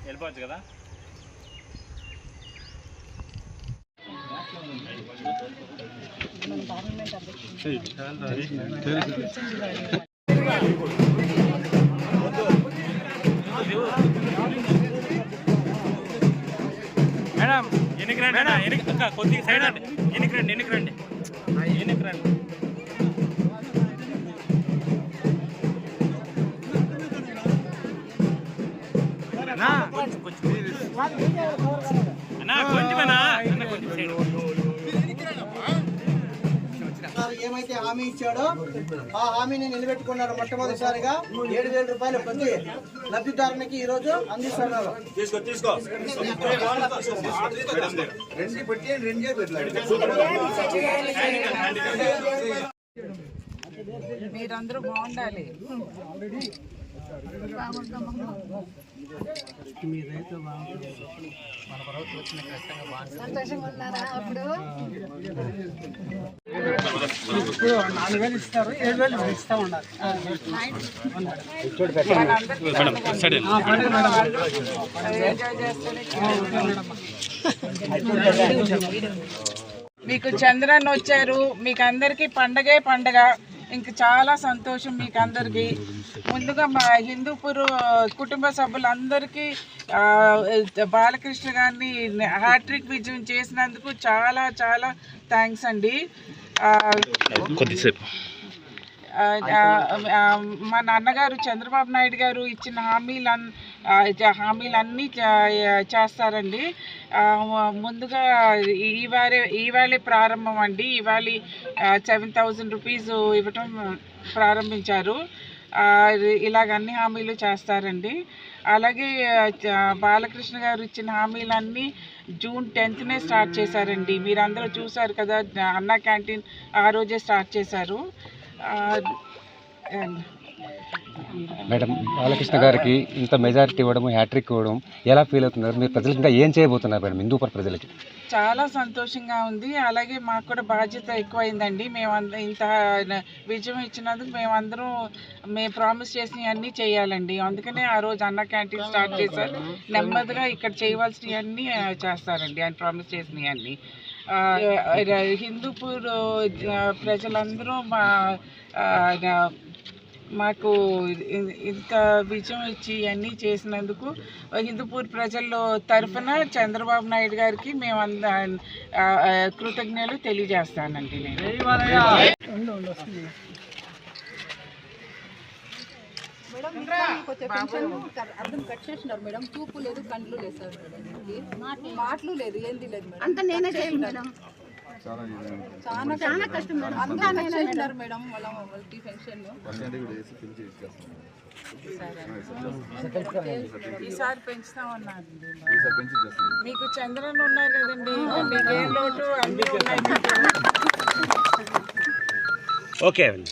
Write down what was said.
వెళ్ళిపోవచ్చు కదా. మేడం ఎన్నికి రండి, కొద్దిగా సైడ్ అండి, ఎన్నికి రండి, ఎన్నికి రండి, ఎన్నికి రండి. ఏమైతే హామీ ఇచ్చాడో ఆ హామీని నిలబెట్టుకున్నారు. మొట్టమొదటిసారిగా 7,000 రూపాయలు ప్రతి లబ్ధిదారునికి ఈ రోజు అందిస్తున్నారు. మీరందరూ బాగుండాలి. సంతోషంగా ఉన్నారా? అప్పుడు 4,000 ఇస్తారు, 7,000 ఇస్తా ఉన్నారు. మీకు చంద్రన్ వచ్చారు, మీకు అందరికీ పండగే పండగ. ఇంక చాలా సంతోషం మీకు అందరికీ. ముందుగా మా హిందూపూర్ కుటుంబ సభ్యులందరికీ బాలకృష్ణ గారిని హ్యాట్రిక్ విజయం చేసినందుకు చాలా చాలా థ్యాంక్స్ అండి. కొద్దిసేపు మా నాన్నగారు చంద్రబాబు నాయుడు గారు ఇచ్చిన హామీలన్నీ చేస్తారండి. ముందుగా ఈవేళ ప్రారంభం అండి. ఇవాళ 7,000 రూపీస్ ఇవ్వటం ప్రారంభించారు. ఇలాగ అన్ని హామీలు చేస్తారండి. అలాగే బాలకృష్ణ గారు ఇచ్చిన హామీలన్నీ జూన్ 10నే స్టార్ట్ చేశారండి. మీరందరూ చూసారు కదా, అన్నా క్యాంటీన్ ఆ రోజే స్టార్ట్ చేశారు. మేడం, బాలకృష్ణ గారికి ఇంత మెజారిటీ ఇవ్వడం, హ్యాట్రిక్ ఇవ్వడం ఎలా ఫీల్ అవుతున్నారు? మీరు ప్రజలకు ఇంకా ఏం చేయబోతున్నారు మేడం హిందూపూర్ ప్రజలకి? చాలా సంతోషంగా ఉంది. అలాగే మాకు కూడా బాధ్యత ఎక్కువైందండి. ఇంత విజయం ఇచ్చినందుకు మేము ప్రామిస్ చేసినవన్నీ చేయాలండి. అందుకనే ఆ రోజు అన్న క్యాంటీన్ స్టార్ట్ చేశారు. నెమ్మదిగా ఇక్కడ చేయవలసినవన్నీ చేస్తారండి ఆయన ప్రామిస్ చేసినవన్నీ. హిందూపూర్ ప్రజలందరూ మాకు ఇంత విజయం ఇచ్చి అన్నీ చేసినందుకు హిందూపూర్ ప్రజల తరఫున చంద్రబాబు నాయుడు గారికి మేము కృతజ్ఞతలు తెలియజేస్తానండి. నేను అర్థం కట్ చేసినారు మేడం. చూపు లేదు, కండ్లు లేదు సార్ మేడం, మాటలు లేదు, ఏంది లేదు మేడం. అంతా నేనే చేయాలి మేడం. చాలా కష్టం మేడం. అంతా నేనే చేసినారు మేడం. వాళ్ళ పెన్షన్ ఈసారి పెంచుతామన్నారు. మీకు చంద్రన్ ఉన్నారు కదండి, మీకు ఏ లోటు అన్నీ ఉన్నాయి. ఓకే అండి.